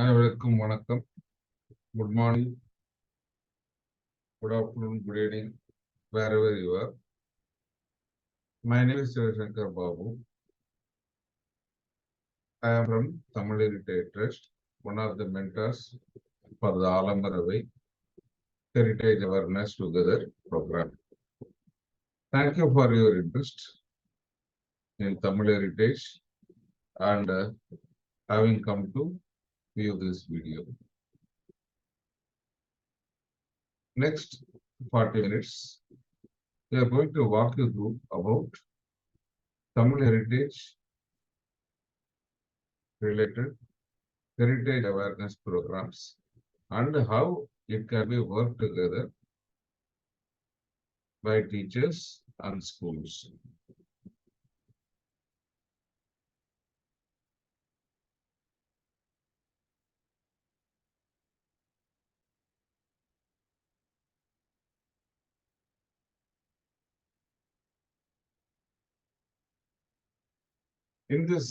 அனைவருக்கும் வணக்கம். Good morning, good afternoon, good evening, wherever you are. My name is Sivasankar Babu. I am from Tamil Heritage Trust, one of the mentors for the Aalamar Avai Heritage Awareness Together program. Thank you for your interest in Tamil Heritage and having come to view this video. Next 40 minutes, we are going to walk you through about Tamil Heritage related heritage awareness programs and how it can be worked together by teachers and schools. In this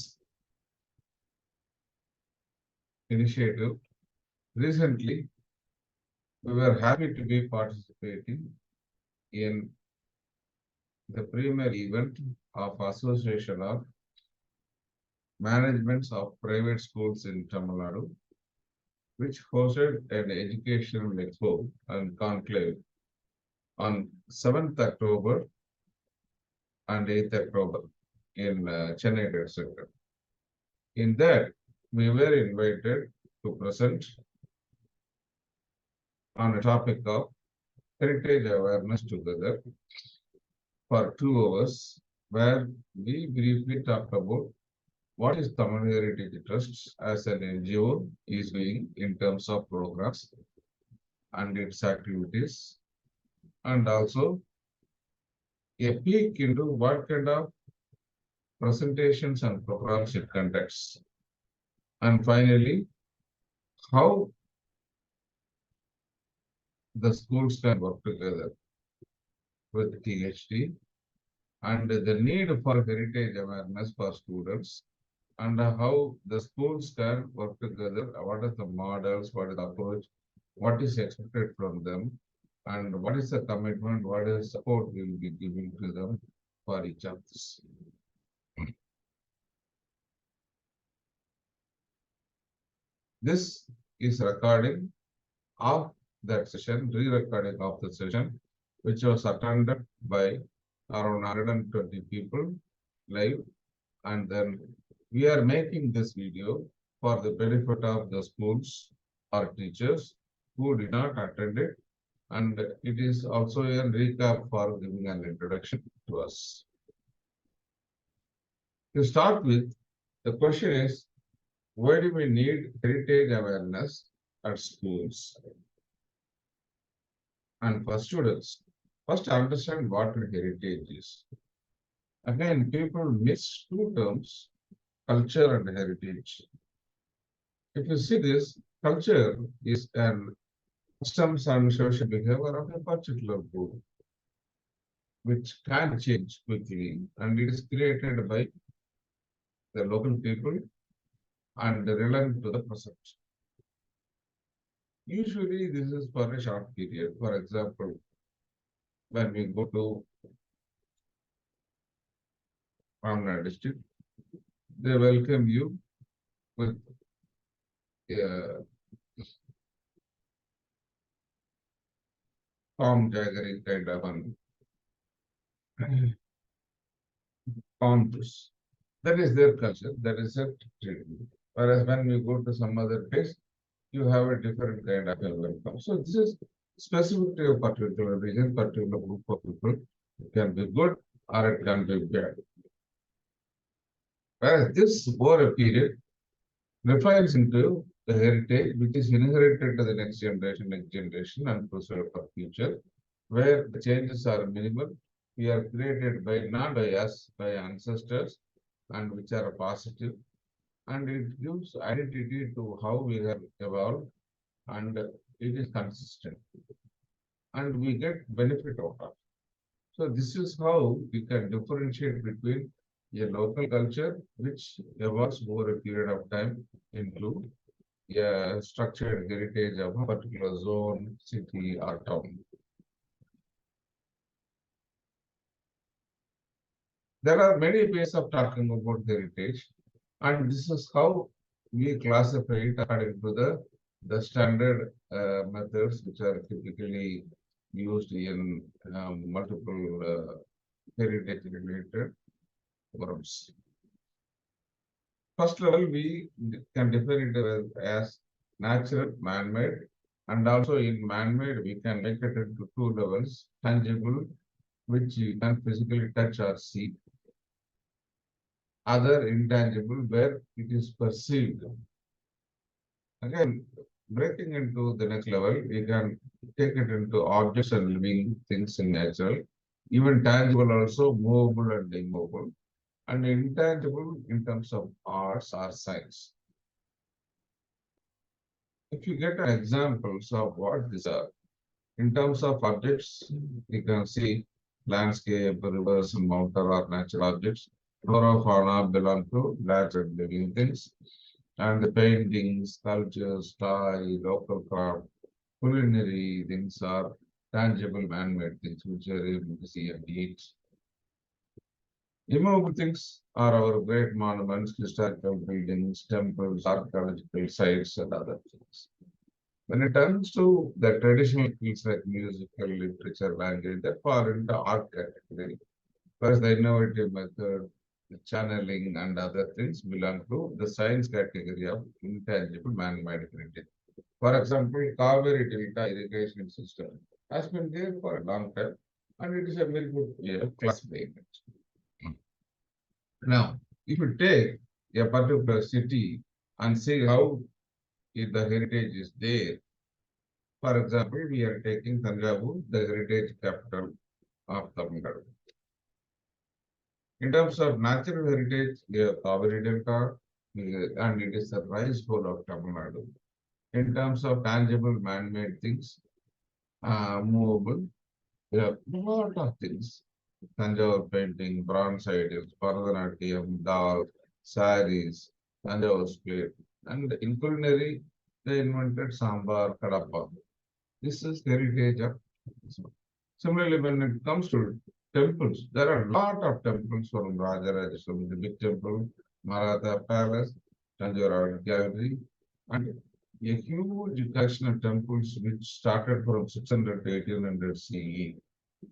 initiative, recently, we were happy to be participating in the premier event of Association of Managements of Private Schools in Tamil Nadu, which hosted an educational expo and conclave on 7th October and 8th October in Chennai Trade Center. In that, we were invited to present on a topic of heritage awareness together for 2 hours, where we briefly talked about what is Tamil Heritage Trust as an NGO is doing in terms of programs and its activities, and also a peek into what kind of presentations and programs it conducts. And finally, how the schools can work together with THT and the need for heritage awareness for students and how the schools can work together, what are the models, what is the approach, what is expected from them, and what is the commitment, what is the support we will be giving to them for each of this. This is recording of that session, re-recording of the session, which was attended by around 120 people live, and then we are making this video for the benefit of the schools or teachers who did not attend it, and it is also a recap for giving an introduction to us. To start with, the question is, why do we need heritage awareness at schools? And for students, first understand what heritage is. Again, people mix 2 terms, culture and heritage. If you see this, culture is an customs and social behavior of a particular group, which can change quickly, and it is created by the local people and relevant to the present. Usually, this is for a short period. For example, when we go to Ramnagar district, they welcome you with palm jaggery kind of an palm juice. That is their culture, that is a treatment. Whereas when you go to some other place, you have a different kind of a welcome. So this is specific to a particular region, particular group of people. It can be good or it can be bad. Whereas this over a period refines into the heritage which is inherited to the next generation and preserved for future, where the changes are minimal. We are created by not by us, by ancestors, and which are positive, and it gives identity to how we have evolved, and it is consistent, and we get benefit out of. So this is how we can differentiate between a local culture which evolves over a period of time into a structured heritage of a particular zone, city, or town. There are many ways of talking about heritage, and this is how we classify it according to the standard methods which are typically used in multiple heritage related forums. First level, we can define it as natural, man-made, and also in man-made, we can make it into two levels: tangible, which you can physically touch or see; other intangible, where it is perceived. Again, breaking into the next level, we can take it into objects and living things in nature, even tangible also, movable and immovable, and intangible in terms of arts or science. If you get examples of what these are, in terms of objects, you can see landscape, rivers, and mountain are natural objects. Flora, fauna belong to natural living things. And the paintings, sculptures, toy, local craft, culinary things are tangible man-made things which are able to see and eat. Immovable things are our great monuments, historical buildings, temples, archaeological sites, and other things. When it comes to the traditional fields like musical, literature, language, that fall into art category, whereas the innovative method, the channeling, and other things belong to the science category of intangible man-made heritage. For example, Kaveri Delta irrigation system has been there for a long time, and it is a very good way of classifying it. Now, if you take a particular city and see how if the heritage is there, for example, we are taking Thanjavur, the heritage capital of Tamil Nadu. In terms of natural heritage, we have Kaveri Delta, and it is the rice bowl of Tamil Nadu. In terms of tangible man-made things, movable, we have a lot of things. Thanjavur painting, bronze idols, Bharatanatyam, dal, saris, Thanjavur plate, and in culinary, they invented sambar, kadapa. This is heritage of. Similarly, when it comes to temples, there are a lot of temples from Rajarajaswamy, the big temple, Maratha Palace, Thanjavur Art Gallery, and a huge collection of temples which started from 600 to 1800 CE.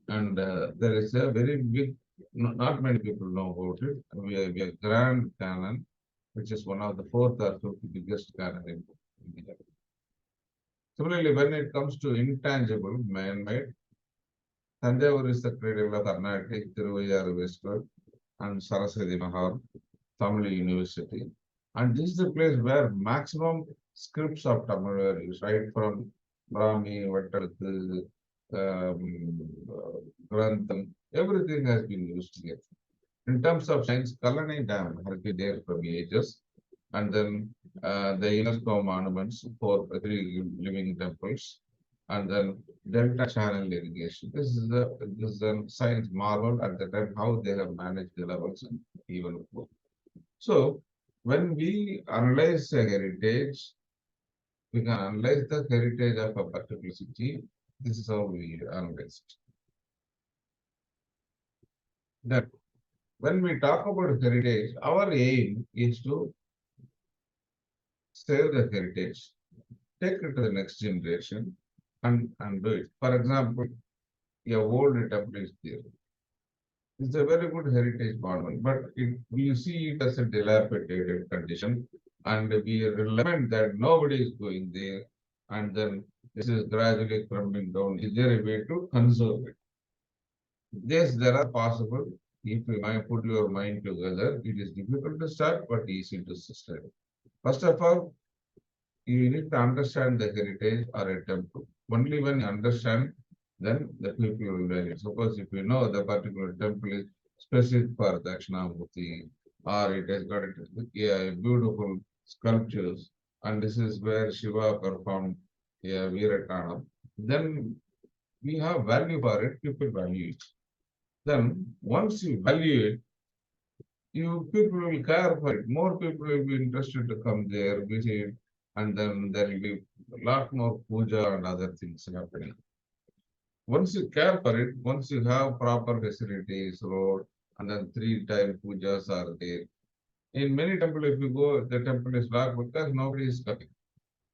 And there is a very big, not many people know about it. We have a Grand Cannon, which is one of the fourth or fifth biggest cannon in India. Similarly, when it comes to intangible, man-made, Thanjavur is the cradle of Carnatic, Tiruvayar Westward, and Saraswati Mahal, Tamil University. And this is the place where maximum scripts of Tamil were used, right from Brahmi, Vattaluthu, Grantham, everything has been used here. In terms of science, Kalani Dam has been there for ages, and then the UNESCO monuments for three living temples, and then Delta Channel irrigation. This is a science marvel at the time how they have managed the levels and even more. So when we analyze a heritage, we can analyze the heritage of a particular city. This is how we analyze it. That when we talk about heritage, our aim is to save the heritage, take it to the next generation, and do it. For example, a old temple is there. It's a very good heritage monument, but we see it as a dilapidated condition, and we lament that nobody is going there, and then this is gradually crumbling down. Is there a way to conserve it? Yes, there are possible. If you might put your mind together, it is difficult to start, but easy to sustain. First of all, you need to understand the heritage or a temple. Only when you understand, then the people will value it. Suppose if you know the particular temple is specific for Dakshinamurti, or it has got a beautiful sculptures, and this is where Shiva performed a Veeratanam, then we have value for it, people value it. Then once you value it, you people will care for it. More people will be interested to come there, visit, and then there will be a lot more puja and other things happening. Once you care for it, once you have proper facilities, road, and then 3 time pujas are there. In many temples, if you go, the temple is locked because nobody is coming.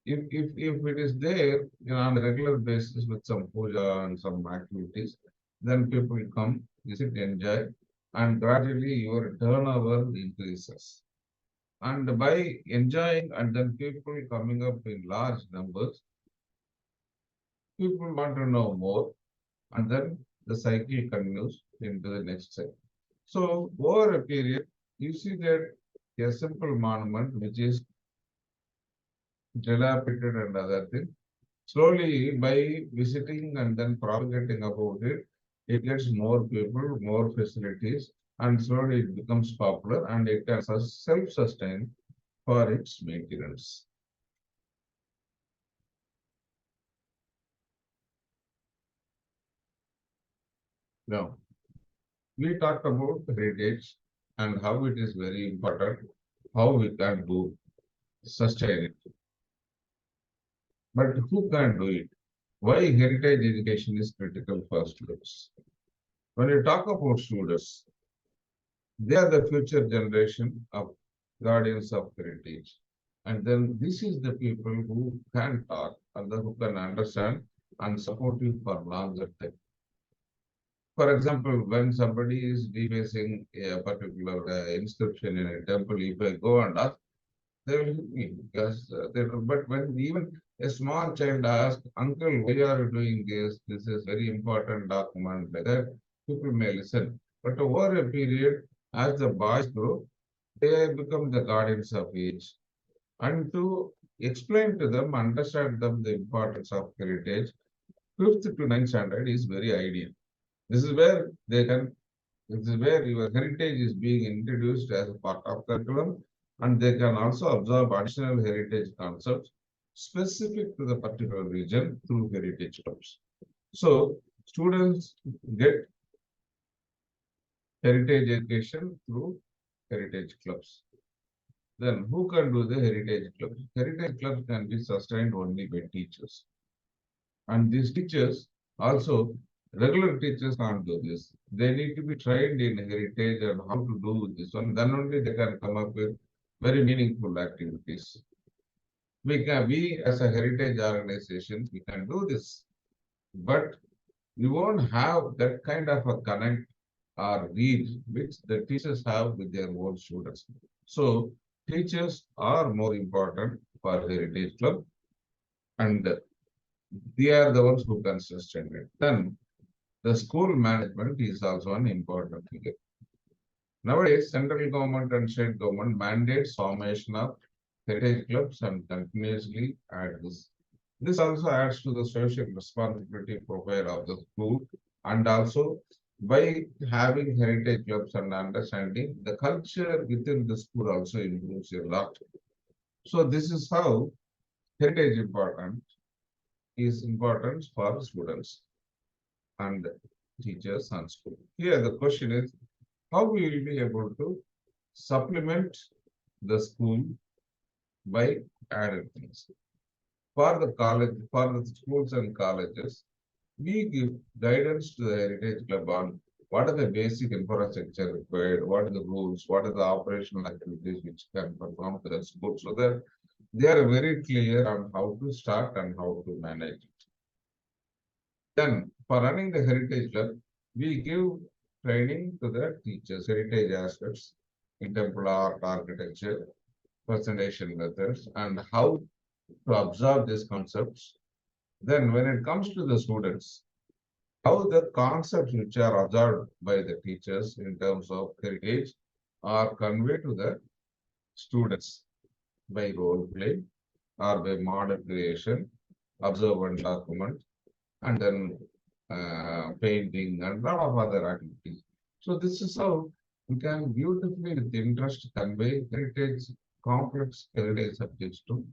If it is there, on a regular basis with some puja and some activities, then people come, visit, enjoy, and gradually your turnover increases. And by enjoying and then people coming up in large numbers, people want to know more, and then the cycle continues into the next cycle. So over a period, you see that a simple monument which is dilapidated and other things, slowly by visiting and then propagating about it, it gets more people, more facilities, and slowly it becomes popular and it can self-sustain for its maintenance. Now, we talked about heritage and how it is very important, how we can do sustain it. But who can do it? Why heritage education is critical for students? When you talk about students, they are the future generation of guardians of heritage. And then this is the people who can talk and who can understand and support you for longer time. For example, when somebody is defacing a particular inscription in a temple, if I go and ask, they will hit me because but when even a small child asks, Uncle, why are you doing this? This is very important document, like that, people may listen. But over a period, as the boys grow, they become the guardians of age. And to explain to them, understand them the importance of heritage, 5th to 9th standard is very ideal. This is where they can, this is where your heritage is being introduced as a part of curriculum, and they can also absorb additional heritage concepts specific to the particular region through heritage clubs. So students get heritage education through heritage clubs. Then who can do the heritage clubs? Heritage clubs can be sustained only by teachers. And these teachers also, regular teachers can't do this. They need to be trained in heritage and how to do this one. Then only they can come up with very meaningful activities. We as a heritage organization, we can do this, but we won't have that kind of a connect or read which the teachers have with their own students. So teachers are more important for heritage club, and they are the ones who can sustain it. Then the school management is also an important figure. Nowadays, central government and state government mandates formation of heritage clubs and continuously add this. This also adds to the social responsibility profile of the school, and also by having heritage clubs and understanding, the culture within the school also improves a lot. So this is how heritage is important for students and teachers and school. Here the question is, how we will be able to supplement the school by added things. For the college, for the schools and colleges, we give guidance to the Heritage Club on what are the basic infrastructure required, what are the rules, what are the operational activities which can perform to the school, so that they are very clear on how to start and how to manage it. Then, for running the Heritage Club, we give training to the teachers, heritage aspects in temple art, architecture, presentation methods, and how to observe these concepts. Then, when it comes to the students, how the concepts which are observed by the teachers in terms of heritage are conveyed to the students by role play or by model creation, observe and document, and then painting and a lot of other activities. So this is how we can beautifully with interest convey heritage, complex heritage subjects to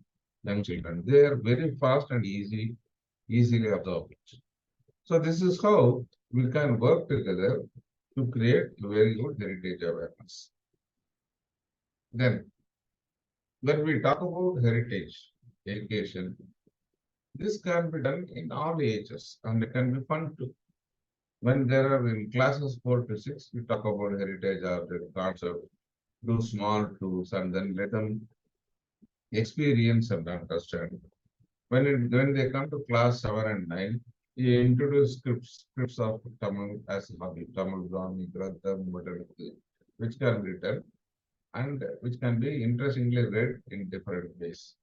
young children. They are very fast and easily absorbed. So this is how we can work together to create very good heritage awareness. Then, when we talk about heritage, education. This can be done in all ages and it can be fun too. When there are in classes 4 to 6, we talk about heritage or the concept, do small tools and then let them experience and understand. When they come to class 7 and 9, you introduce scripts of Tamil as a hobby, Tamil Brahmi, Grantham, which can be written and which can be interestingly read in different ways.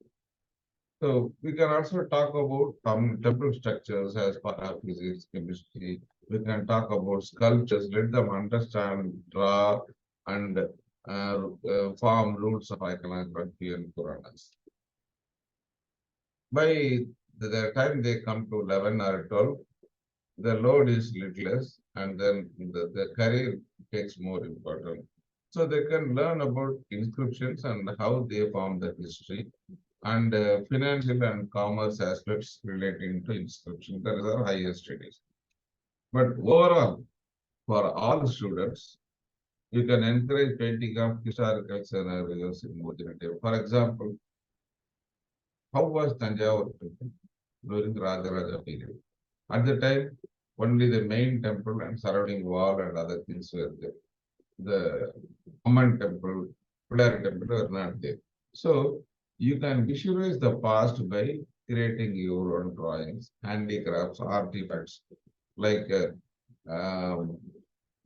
So we can also talk about temple structures as part of physics, chemistry. We can talk about sculptures, let them understand, draw, and form rules of iconography and Puranas. By the time they come to 11 or 12, the load is little less, and then the career takes more important. So they can learn about inscriptions and how they form the history and financial and commerce aspects relating to inscription. That is our higher studies. But overall, for all students, you can encourage painting of historical scenarios in imaginative. For example, how was Thanjavur during Rajaraja period? At the time, only the main temple and surrounding wall and other things were there. The common temple, Pillar temple were not there. So you can visualize the past by creating your own drawings, handicrafts, artifacts, like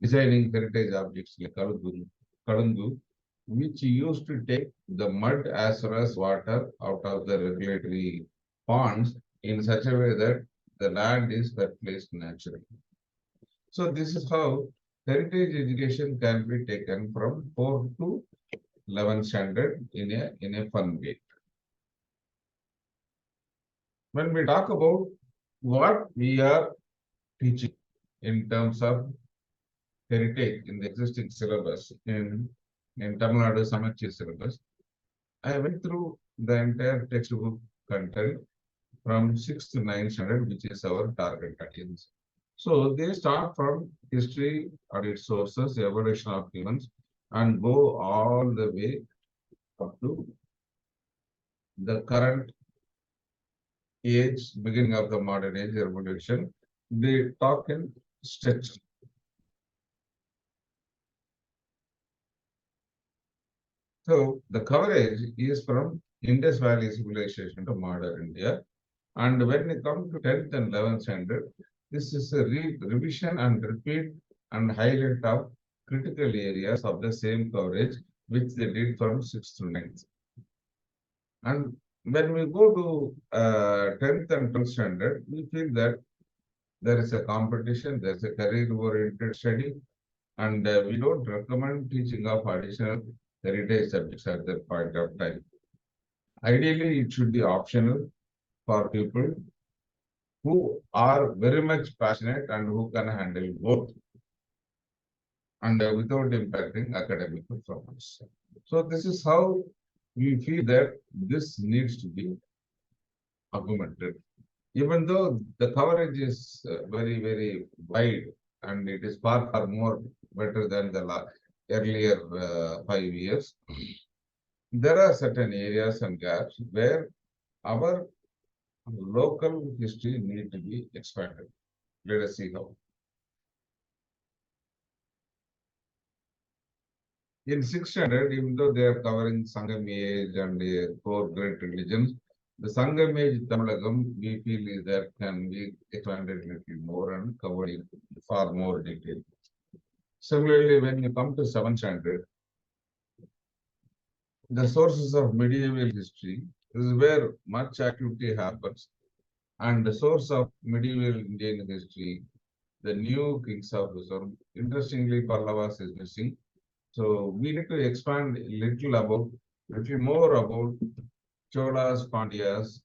designing heritage objects like Kadungu, which used to take the mud as well as water out of the regulatory ponds in such a way that the land is fertilized naturally. So this is how heritage education can be taken from 4 to 11 standard in a fun way. When we talk about what we are teaching in terms of heritage in the existing syllabus in Tamil Nadu Samakya syllabus, I went through the entire textbook content from 6th to 9th standard, which is our target audience. So they start from history or its sources, evolution of humans, and go all the way up to the current age, beginning of the modern age revolution. They talk in steps. So the coverage is from Indus Valley civilization to modern India. And when it comes to 10th and 11th standard, this is a revision and repeat and highlight of critical areas of the same coverage, which they did from 6th to 9th. And when we go to 10th and 12th standard, we feel that there is a competition, there's a career-oriented study, and we don't recommend teaching of additional heritage subjects at that point of time. Ideally, it should be optional for people who are very much passionate and who can handle both and without impacting academic performance. So this is how we feel that this needs to be augmented. Even though the coverage is very, very wide and it is far more better than the earlier 5 years, there are certain areas and gaps where our local history need to be expanded. Let us see how. In 6th standard, even though they are covering Sangam age and the 4 great religions, the Sangam age Tamilagam, we feel is that can be expanded a little more and covered in far more detail. Similarly, when you come to 7th standard, the sources of medieval history is where much activity happens. And the source of medieval Indian history, the new kings of Wisdom, interestingly, Pallavas is missing. So we need to expand a little more about Cholas, Pandyas,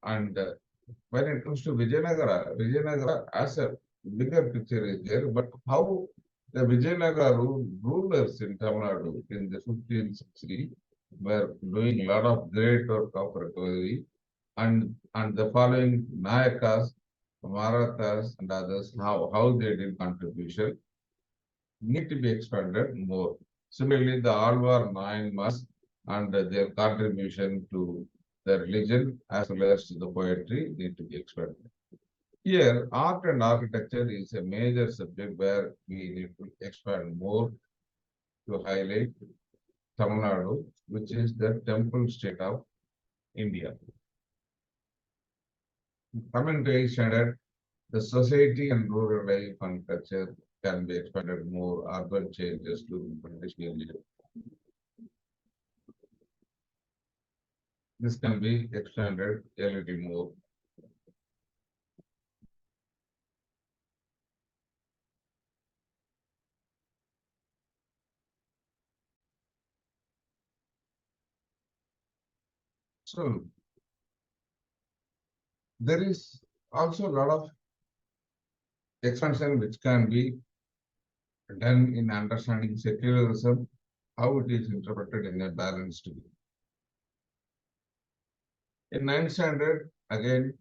and when it comes to Vijayanagara as a bigger picture is there, but how the Vijayanagara rulers in Tamil Nadu in the 15th century were doing a lot of great work of recovery, and the following Nayakas, Marathas, and others, how they did contribution need to be expanded more. Similarly, the Alvar Nayanmas and their contribution to the religion as well as the poetry need to be expanded. Here, art and architecture is a major subject where we need to expand more to highlight Tamil Nadu, which is the temple state of India. Coming to 8th standard, the society and rural life and culture can be expanded more, urban changes to British. This can be expanded a little more. So, there is also a lot of expansion which can be done in understanding secularism, how it is interpreted in a balanced way. In 9th standard, again,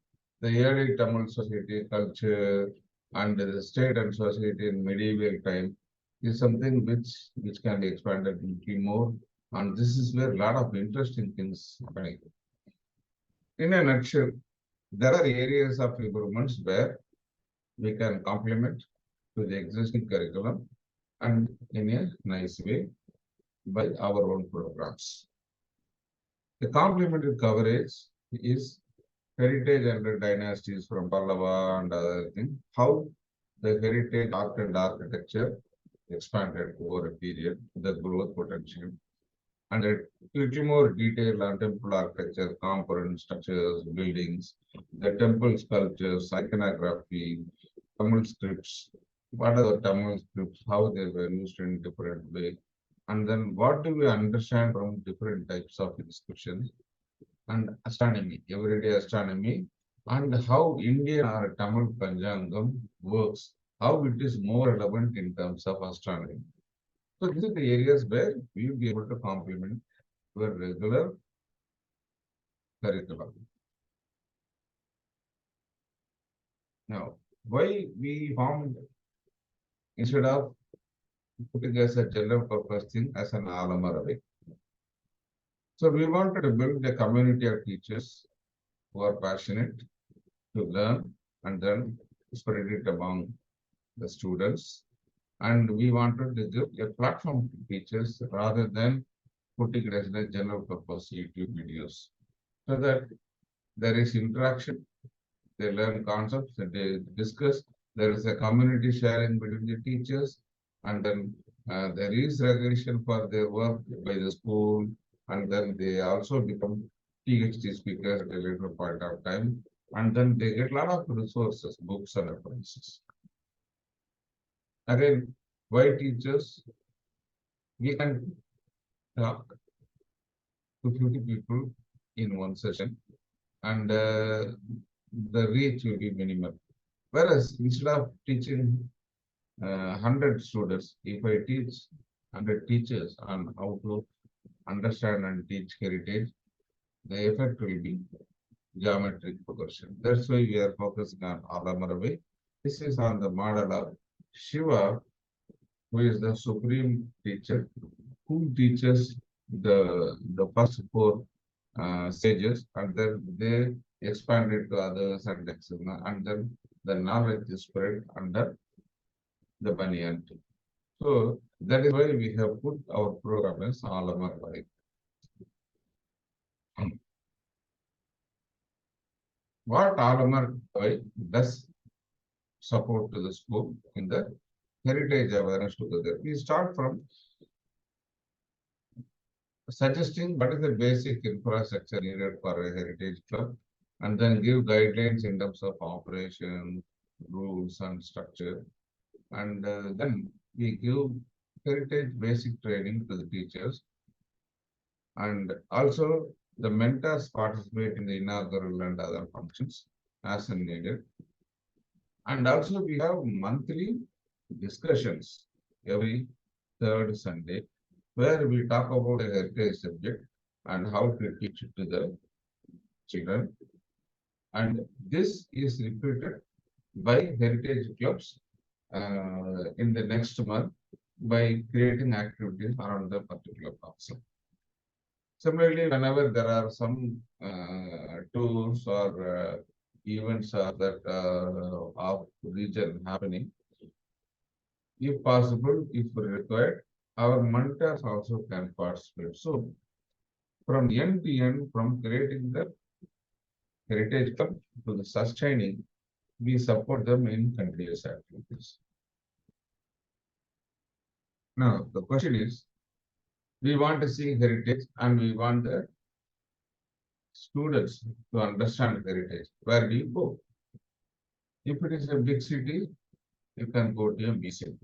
the early Tamil society culture and the state and society in medieval time is something which can be expanded a little more. And this is where a lot of interesting things happening. In a nutshell, there are areas of improvements where we can complement to the existing curriculum and in a nice way by our own programs. The complementary coverage is heritage and dynasties from Pallava and other things, how the heritage art and architecture expanded over a period, the growth potential, and a little more detail on temple architecture, component structures, buildings, the temple sculptures, iconography, Tamil scripts, what are the Tamil scripts, how they were used in different way, and then what do we understand from different types of inscriptions, and astronomy, everyday astronomy, and how Indian or Tamil Panchangam works, how it is more relevant in terms of astronomy. So these are the areas where we will be able to complement your regular curriculum. Now, why we formed, instead of putting as a general purpose thing, as an Aalamar Avai. So we wanted to build a community of teachers who are passionate to learn and then spread it among the students. And we wanted to give a platform to teachers rather than putting it as a general purpose YouTube videos. So that there is interaction, they learn concepts, they discuss, there is a community sharing between the teachers, and then there is recognition for their work by the school, and then they also become THT speakers at a later point of time, and then they get a lot of resources, books and references. Again, why teachers? We can talk to 50 people in one session, and the reach will be minimal. Whereas instead of teaching 100 students, if I teach 100 teachers on how to understand and teach heritage, the effect will be geometric progression. That's why we are focusing on Aalamar Avai. This is on the model of Shiva, who is the supreme teacher, who teaches the first four sages, and then they expand it to others and etc. And then the knowledge is spread under the banyan tree. So that is why we have put our program as Aalamar Avai. What Aalamar Avai does support to the school in the heritage awareness together. We start from suggesting what is the basic infrastructure needed for a heritage club, and then give guidelines in terms of operation, rules and structure. And then we give heritage basic training to the teachers. And also the mentors participate in the inaugural and other functions as needed. And also we have monthly discussions every third Sunday, where we talk about a heritage subject and how to teach it to the children. And this is repeated by heritage clubs in the next month by creating activities around the particular concept. Similarly, whenever there are some tours or events that of region happening, if possible, if required, our mentors also can participate. So, from end to end, from creating the heritage club to the sustaining, we support them in continuous activities. Now, the question is, we want to see heritage and we want the students to understand heritage. Where do you go? If it is a big city, you can go to a museum.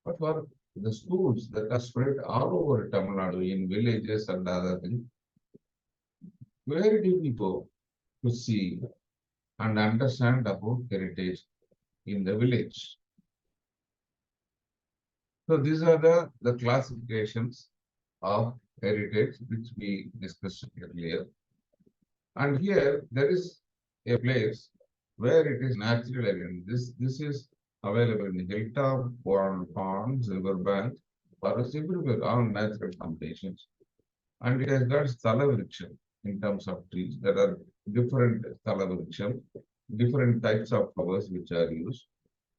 But for the schools that are spread all over Tamil Nadu in villages and other things, where do we go to see and understand about heritage in the village? So these are the classifications of heritage which we discussed earlier. And here there is a place where it is natural again. This is available in hilltop, ponds, riverbank, forests, everywhere, all natural foundations. And it has got Sthala in terms of trees. There are different Sthala, different types of flowers which are used,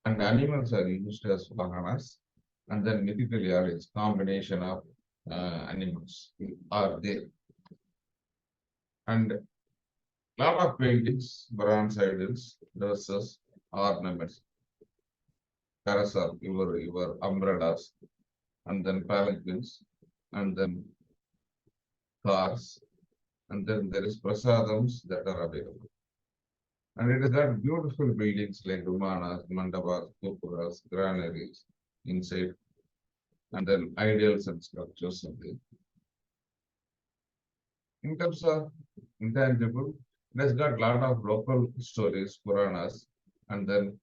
and animals are used as vahanas, and then mythically it's combination of animals are there. And lot of paintings, bronze idols, dresses, ornaments, parasol, your umbrellas, and then palanquins, and then cars, and then there is prasadams that are available. And it has got beautiful buildings like Rumanas, Mandavas, Gopuras, granaries inside, and then ideals and sculptures of it. In terms of intangible, it has got a lot of local stories, Puranas, and then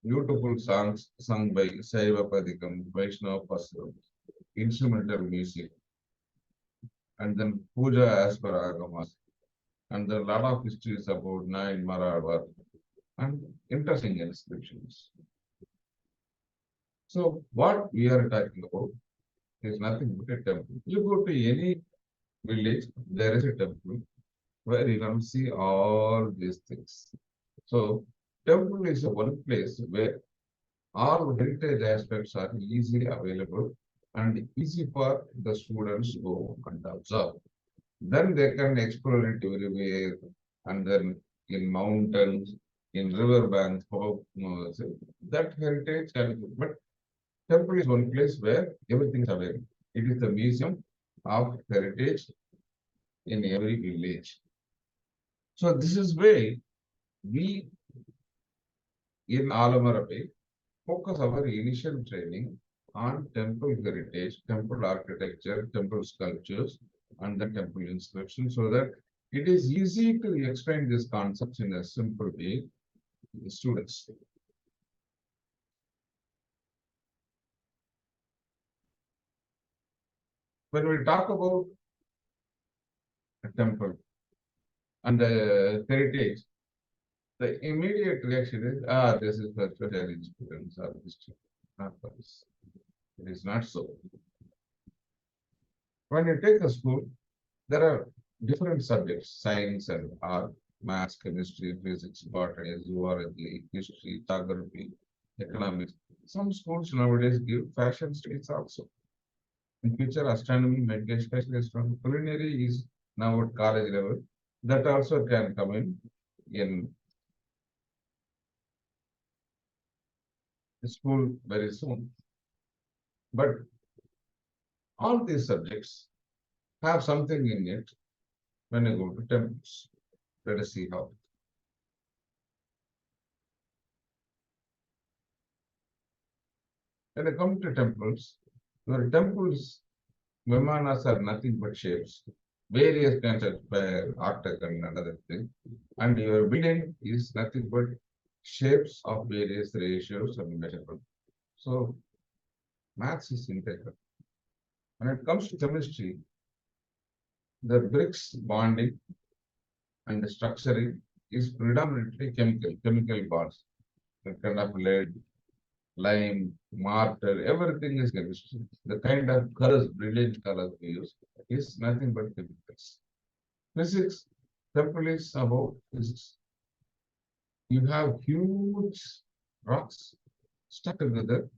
beautiful songs sung by Saiva Padikam, Vaishnava Pasram, instrumental music, and then puja as per agamas, and then a lot of histories about Nine Maravar, and interesting inscriptions. So what we are talking about is nothing but a temple. You go to any village, there is a temple where you can see all these things. So temple is one place where all heritage aspects are easily available and easy for the students to go and observe. Then they can explore it everywhere, and then in mountains, in river banks, that heritage can be. But temple is one place where everything is available. It is the museum of heritage in every village. So this is why we in Aalamar Avai focus our initial training on temple heritage, temple architecture, temple sculptures, and the temple inscription, so that it is easy to explain these concepts in a simple way to the students. When we talk about a temple and the heritage, the immediate reaction is, this is for special students or history. Not for this. It is not so. When you take a school, there are different subjects, science and art, maths, chemistry, physics, botany, zoology, history, geography, economics. Some schools nowadays give fashion studies also. In future, astronomy might get specialist from culinary is now at college level. That also can come in school very soon. But all these subjects have something in it when you go to temples. Let us see how. When I come to temples, your temples, vimanas are nothing but shapes, various kinds of octagon and other thing. And your building is nothing but shapes of various ratios and measurements. So maths is integral. When it comes to chemistry, the bricks bonding and the structuring is predominantly chemical bonds, the kind of lead, lime, marble, everything is chemistry. The kind of colors, brilliant colors we use is nothing but chemicals. Physics, temple is about physics. You have huge rocks stuck together,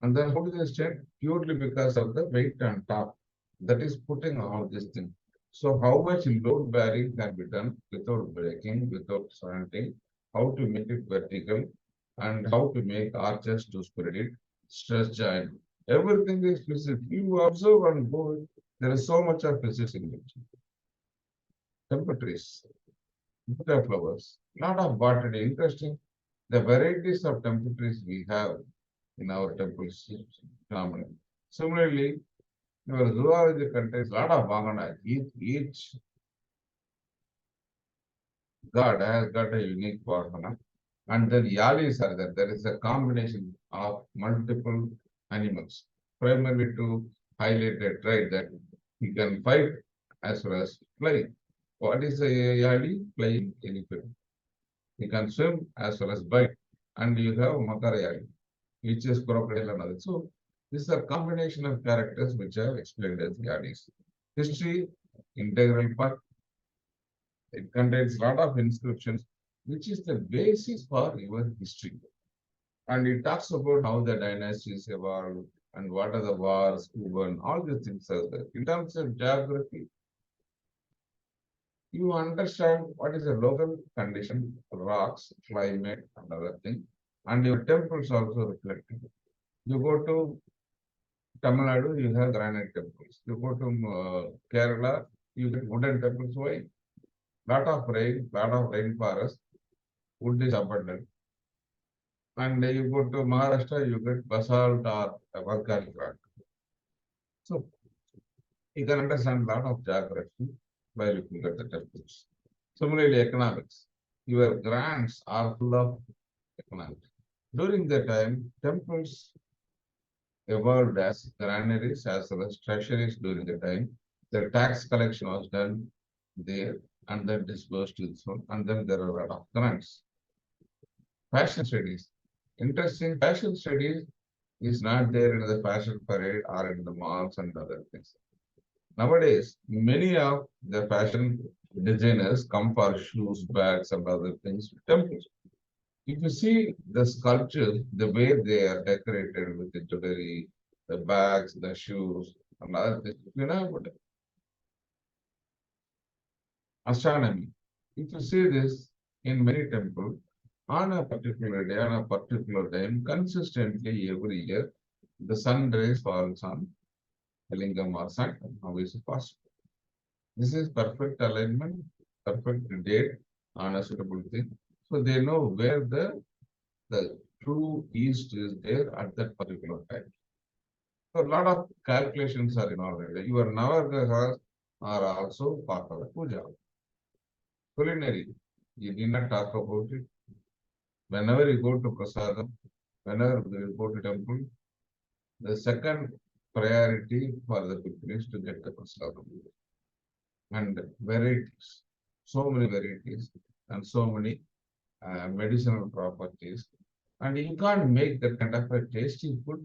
and then how do they stand? Purely because of the weight on top. That is putting all this thing. So how much load bearing can be done without breaking, without slanting, how to make it vertical, and how to make arches to spread it, stress joint. Everything is physics. You observe and go, there is so much of physics in it. Temperatures, flowers, lot of botany. Interesting. The varieties of temperatures we have in our temples phenomenal. Similarly, your zoology contains a lot of Vangana. Each god has got a unique Vangana. And then Yalis are there. There is a combination of multiple animals, primarily to highlight a trait that he can fight as well as fly. What is a Yali? Flying elephant. He can swim as well as bite. And you have Makara Yali, which is crocodile and other. So these are combination of characters which I have explained as Yadis. History, integral part. It contains a lot of inscriptions, which is the basis for your history. And it talks about how the dynasties evolved and what are the wars, who won, all these things are there. In terms of geography, you understand what is the local condition, rocks, climate, and other things. And your temples also reflect it. You go to Tamil Nadu, you have granite temples. You go to Kerala, you get wooden temples. Why? Lot of rainforest, wood is abundant. And you go to Maharashtra, you get basalt or volcanic rock. So you can understand a lot of geography by looking at the temples. Similarly, economics. Your grants are full of economics. During the time, temples evolved as granaries as well as treasuries during the time. The tax collection was done there and then disbursed to this one, and then there are a lot of grants. Fashion studies. Interesting, fashion studies is not there in the fashion parade or in the malls and other things. Nowadays, many of the fashion designers come for shoes, bags, and other things to temples. If you see the sculptures, the way they are decorated with the jewelry, the bags, the shoes, and other things, you know, but astronomy. If you see this in many temples, on a particular day, on a particular time, consistently every year, the sun rays falls on the lingam or sun. How is it possible? This is perfect alignment, perfect date on a suitable thing. So they know where the true east is there at that particular time. So a lot of calculations are involved. Your Navagrahas are also part of the puja. Culinary, you did not talk about it. Whenever you go to Prasadam, whenever you go to temple, the second priority for the people is to get the Prasadam. And varieties, so many varieties and so many medicinal properties. And you can't make that kind of a tasty food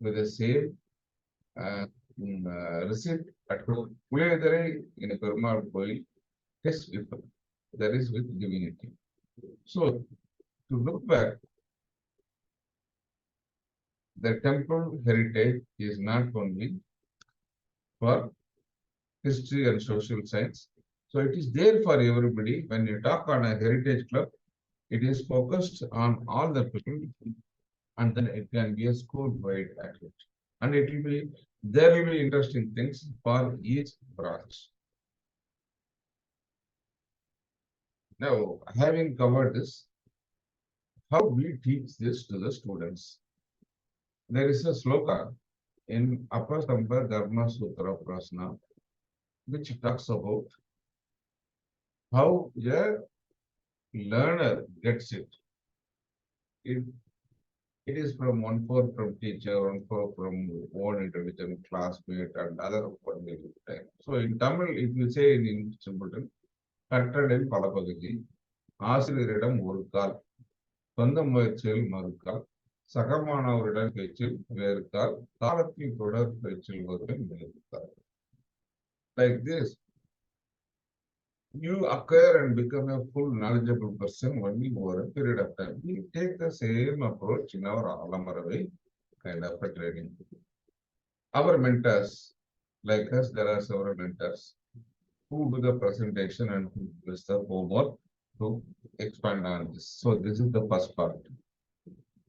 with the same receipt at home. Puliyadare in a Perumal boil tastes different. That is with divinity. So to look back, the temple heritage is not only for history and social science. So it is there for everybody. When you talk on a heritage club, it is focused on all the people, and then it can be a school-wide activity. And it will be, there will be interesting things for each branch. Now, having covered this, how we teach this to the students? There is a sloka in Apastamba Dharma Sutra Prasna, which talks about how a learner gets it. It is from 1/4 from teacher, 1/4 from own intelligent classmate, and other one time. So in Tamil, if you say in simpleton, கற்றலில் பல பகுதி ஆசிரியரிடம் ஒரு கால் சொந்த முயற்சியில் மறுக்கால் சகமானவருடன் பேச்சில் வேறுத்தால் காலத்தில் தொடர் பேச்சில் ஒருவன் வேறுத்தார். Like this, you acquire and become a full knowledgeable person only over a period of time. We take the same approach in our Aalamar Avai kind of a training. Our mentors, like us, there are several mentors who do the presentation and who does the homework to expand on this. So this is the first part.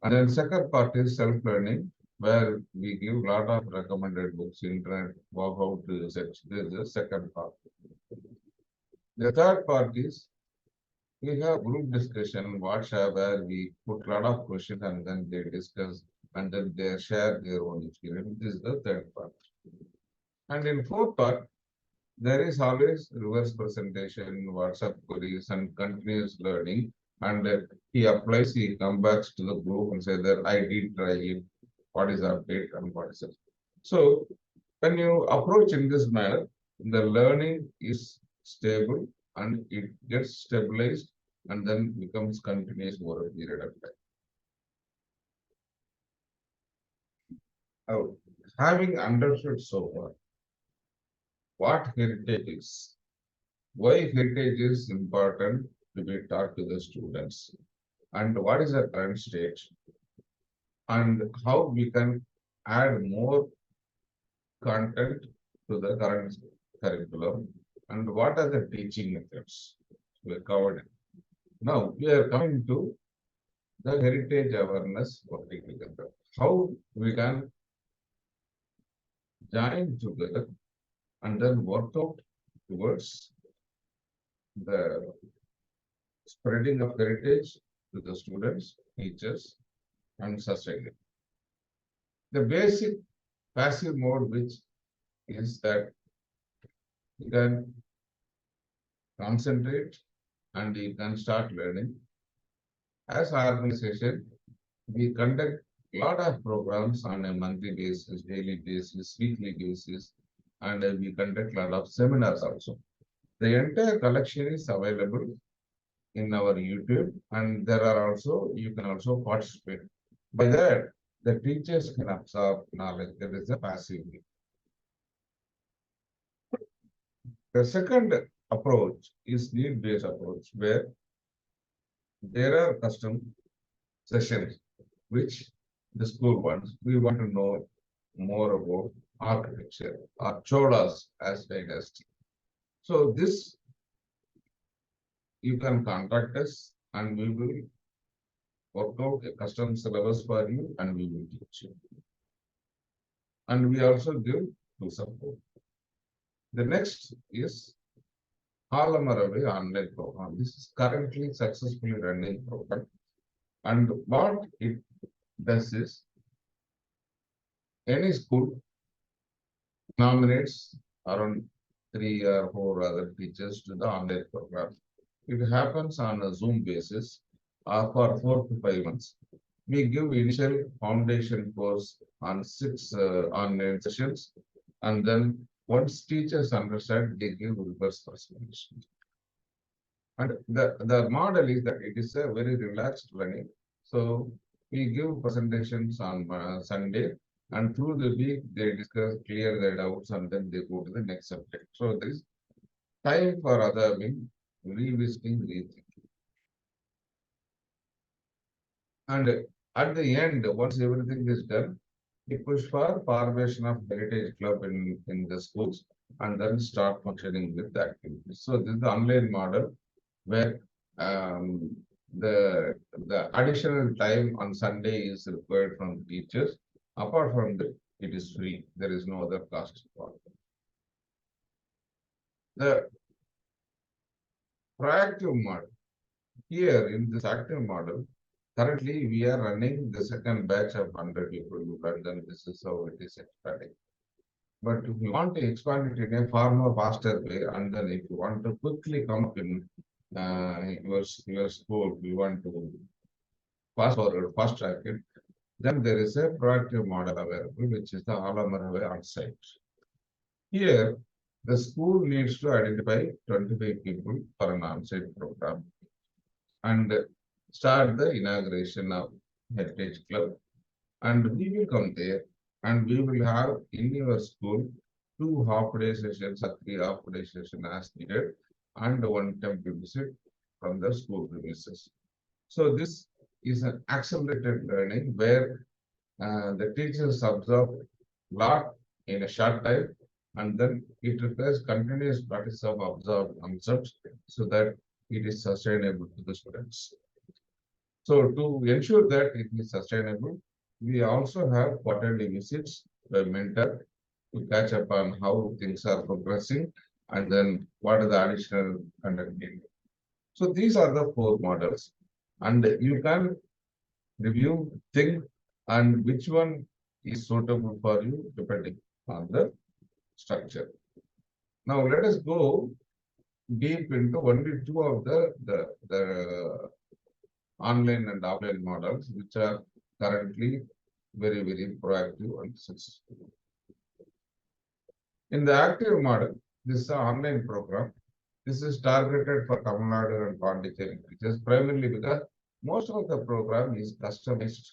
And then second part is self-learning, where we give a lot of recommended books, internet, how to search. This is the second part. The third part is we have group discussion, WhatsApp, where we put a lot of questions and then they discuss and then they share their own experience. This is the third part. And in fourth part, there is always reverse presentation, WhatsApp queries, and continuous learning. And he applies, he comes back to the group and says that I did try it, what is the update and what is it. So when you approach in this manner, the learning is stable and it gets stabilized and then becomes continuous over a period of time. Now, having understood so far what heritage is, why heritage is important to be taught to the students, and what is the current state, and how we can add more content to the current curriculum, and what are the teaching methods we covered. Now we are coming to the heritage awareness working together. How we can join together and then work out towards the spreading of heritage to the students, teachers, and society. The basic passive mode, which is that you can concentrate and you can start learning. As an organization, we conduct a lot of programs on a monthly basis, daily basis, weekly basis, and we conduct a lot of seminars also. The entire collection is available in our YouTube, and there are also, you can also participate. By that, the teachers can absorb knowledge. That is a passive way. The second approach is need-based approach, where there are custom sessions which the school wants. We want to know more about architecture or cholas as dynasty. So this you can contact us and we will work out a custom syllabus for you and we will teach you. And we also give to support. The next is Aalamar Avai online program. This is currently successfully running program. And what it does is, any school nominates around 3 or 4 other teachers to the online program. It happens on a Zoom basis for 4 to 5 months. We give initial foundation course on 6 online sessions, and then once teachers understand, they give reverse presentation. And the model is that it is a very relaxed learning. So we give presentations on Sunday, and through the week they discuss, clear their doubts, and then they go to the next subject. So there is time for other revisiting, rethinking. And at the end, once everything is done, we push for formation of heritage club in the schools and then start functioning with the activities. So this is the online model where the additional time on Sunday is required from teachers. Apart from that, it is free. There is no other cost involved. The proactive model. Here in this active model, currently we are running the second batch of 100 people, and then this is how it is expanding. But if you want to expand it in a far more faster way, and then if you want to quickly come up in your school, you want to fast forward, fast track it, then there is a proactive model available, which is the Aalamar Avai Onsite. Here, the school needs to identify 25 people for an onsite program and start the inauguration of Heritage Club and we will come there and we will have in your school 2 half-day sessions or 3 half-day sessions as needed and one temporary visit from the school premises. So this is an accelerated learning where the teachers absorb lot in a short time, and then it requires continuous practice of observed concepts so that it is sustainable to the students. So to ensure that it is sustainable, we also have quarterly visits by mentor to catch up on how things are progressing and then what are the additional content needed. So these are the 4 models, and you can review, think, and which one is suitable for you depending on the structure. Now let us go deep into only 2 of the online and offline models, which are currently very, very proactive and successful. In the active model, this is an online program. This is targeted for Tamil Nadu and Pondicherry, which is primarily because most of the program is customized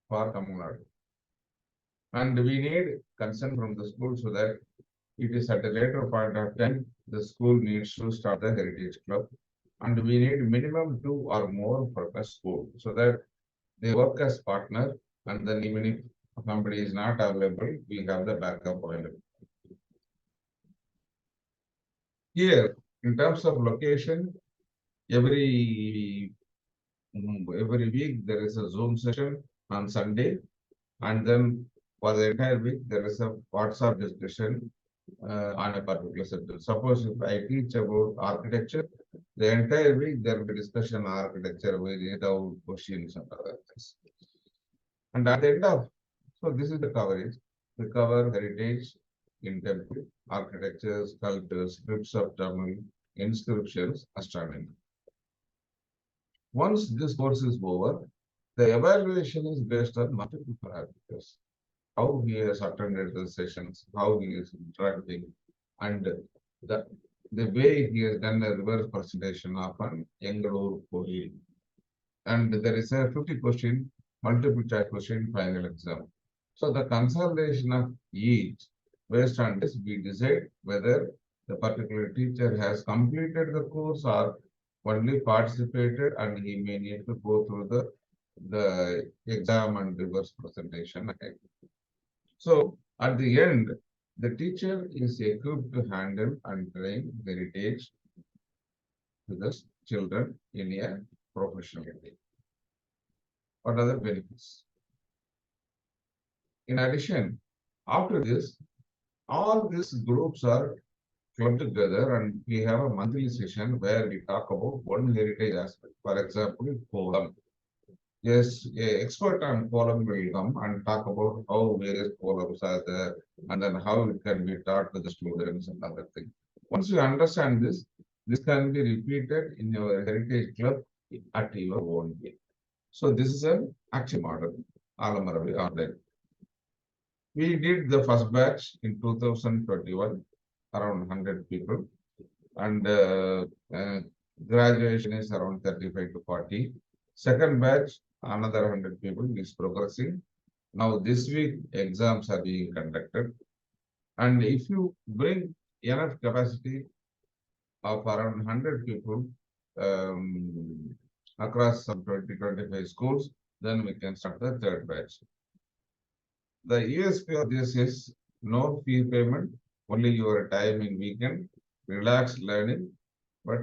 for Tamil Nadu. And we need consent from the school so that it is at a later point of time, the school needs to start the heritage club. And we need minimum 2 or more for the school so that they work as partner, and then even if somebody is not available, we have the backup available. Here, in terms of location, every week there is a Zoom session on Sunday, and then for the entire week there is a WhatsApp discussion on a particular subject. Suppose if I teach about architecture, the entire week there will be discussion on architecture, without questions and other things. And at the end of, so this is the coverage. We cover heritage in temple, architecture, sculptures, scripts of Tamil, inscriptions, astronomy. Once this course is over, the evaluation is based on multiple parameters. How he has attended the sessions, how he is interacting, and the way he has done a reverse presentation of an Yangalore Kohli. And there is a 50-question, multiple choice question final exam. So the consolidation of each, based on this, we decide whether the particular teacher has completed the course or only participated, and he may need to go through the exam and reverse presentation again. So at the end, the teacher is equipped to handle and train heritage to the children in a professional way. What are the benefits? In addition, after this, all these groups are clubbed together and we have a monthly session where we talk about one heritage aspect. For example, column. Yes, an expert on column will come and talk about how various columns are there and then how it can be taught to the students and other things. Once you understand this, this can be repeated in your heritage club at your own way. So this is an action model, Aalamar Avai online. We did the first batch in 2021, around 100 people, and graduation is around 35 to 40. Second batch, another 100 people is progressing. Now this week, exams are being conducted. And if you bring enough capacity of around 100 people across some 20-25 schools, then we can start the third batch. The USP of this is no fee payment, only your time in weekend, relaxed learning, but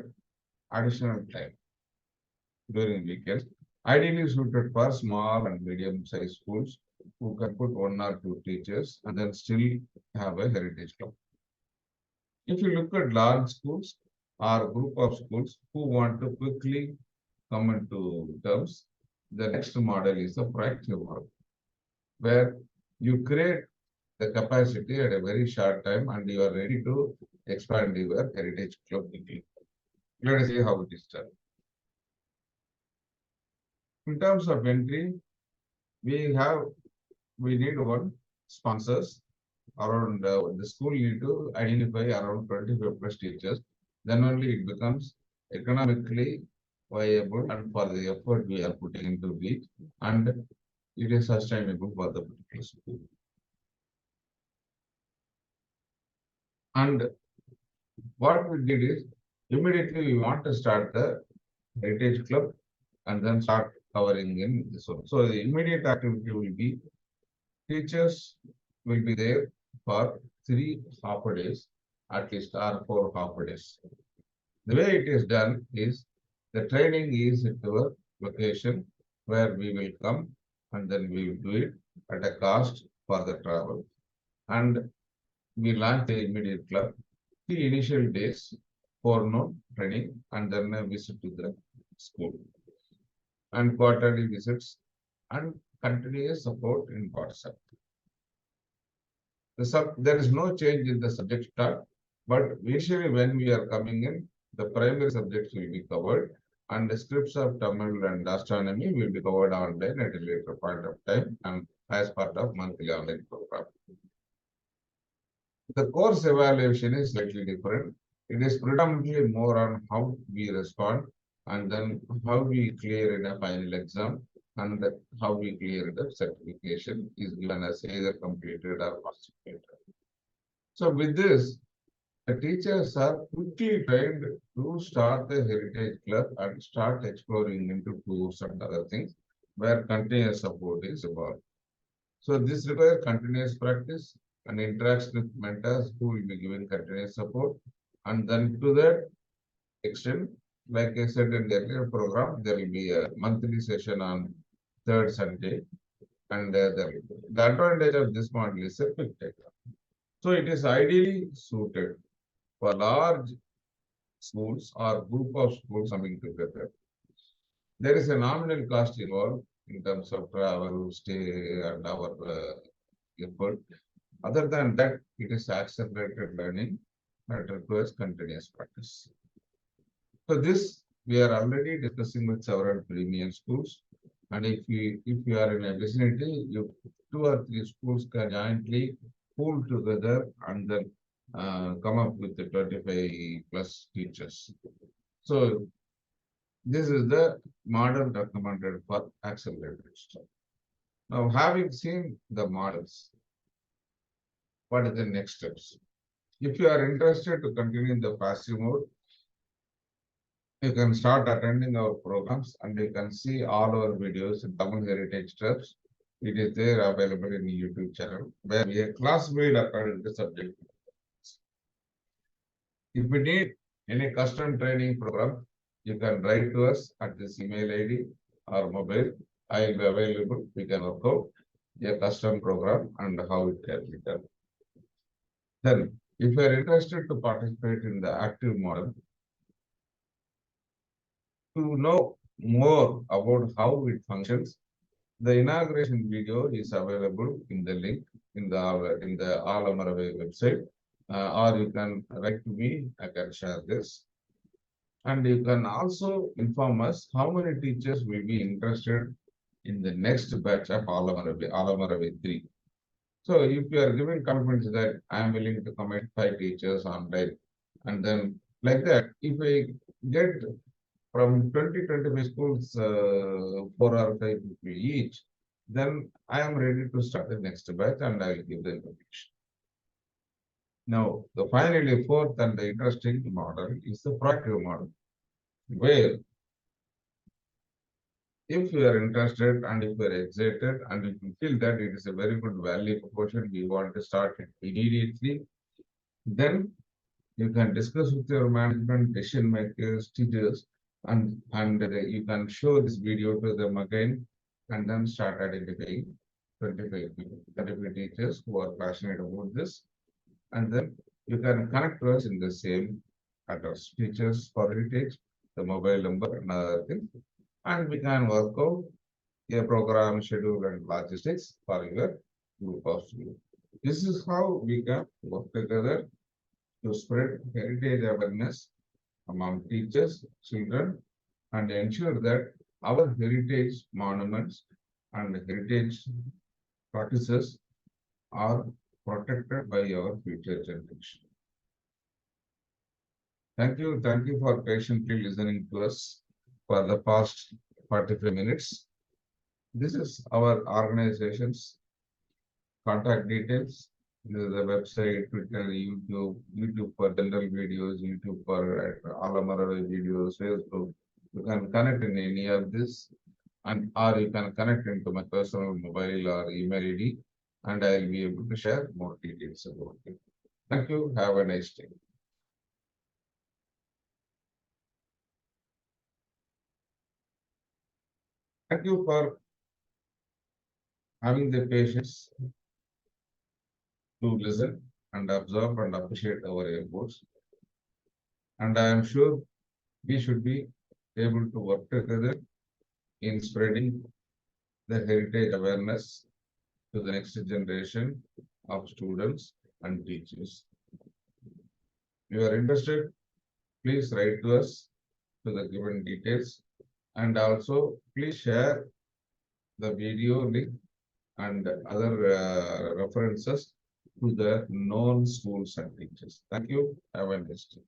additional time during weekends. Ideally suited for small and medium-sized schools who can put 1 or 2 teachers and then still have a heritage club. If you look at large schools or group of schools who want to quickly come into terms, the next model is the proactive model, where you create the capacity at a very short time and you are ready to expand your heritage club quickly. Let us see how it is done. In terms of entry, we need one sponsors around the school need to identify around 25 plus teachers. Then only it becomes economically viable and for the effort we are putting into it. And it is sustainable for the particular school. And what we did is, immediately we want to start the heritage club and then start covering in this one. So the immediate activity will be teachers will be there for 3 half a days, at least, or 4 half a days. The way it is done is the training is at our location where we will come and then we will do it at a cost for the travel. And we launch the immediate club. The initial days, forenoon training, and then a visit to the school, and quarterly visits, and continuous support in WhatsApp. There is no change in the subject start, but usually when we are coming in, the primary subjects will be covered, and the scripts of Tamil and astronomy will be covered online at a later point of time and as part of monthly online program. The course evaluation is slightly different. It is predominantly more on how we respond and then how we clear in a final exam and how we clear the certification is given as either completed or participated. So with this, the teachers are quickly trained to start the heritage club and start exploring into tours and other things where continuous support is involved. So this requires continuous practice and interaction with mentors who will be giving continuous support. And then to that extent, like I said in the earlier program, there will be a monthly session on third Sunday. And the advantage of this model is a quick take-up. So it is ideally suited for large schools or group of schools coming together. There is a nominal cost involved in terms of travel, stay, and our effort. Other than that, it is accelerated learning that requires continuous practice. So this we are already discussing with several premium schools. And if you are in a vicinity, 2 or 3 schools can jointly pool together and then come up with the 25 plus teachers. So this is the model recommended for accelerated study. Now, having seen the models, what are the next steps? If you are interested to continue in the passive mode, you can start attending our programs and you can see all our videos in Tamil Heritage Steps. It is there available in the YouTube channel where we have classified according to subject. If we need any custom training program, you can write to us at this email ID or mobile. I will be available. We can work out a custom program and how it can be done. Then, if you are interested to participate in the active model, to know more about how it functions, the inauguration video is available in the link in the Aalamar Avai website, or you can write to me. I can share this, and you can also inform us how many teachers will be interested in the next batch of Aalamar Avai 3. So if you are giving commitments that I am willing to commit 5 teachers online, and then like that, if I get from 20-25 schools, 4 or 5 people each, then I am ready to start the next batch and I will give the information. Now, the finally 4th and the interesting model is the proactive model, where if you are interested and if you are excited and if you feel that it is a very good value proposition, we want to start it immediately, then you can discuss with your management, decision makers, teachers, and you can show this video to them again and then start identifying 25 people, 25 teachers who are passionate about this. And then you can connect to us in the same address, teachers for heritage, the mobile number and other things. And we can work out a program, schedule, and logistics for your group of students. This is how we can work together to spread heritage awareness among teachers, children, and ensure that our heritage monuments and heritage practices are protected by our future generation. Thank you. Thank you for patiently listening to us for the past 45 minutes. This is our organization's contact details. This is the website, Twitter, YouTube for general videos, YouTube for Aalamar Avai videos, Facebook. You can connect in any of this, and or you can connect into my personal mobile or email ID, and I'll be able to share more details about it. Thank you. Have a nice day. Thank you for having the patience to listen and observe and appreciate our efforts. And I am sure we should be able to work together in spreading the heritage awareness to the next generation of students and teachers. If you are interested, please write to us to the given details, and also please share the video link and other references to the known schools and teachers. Thank you. Have a nice day.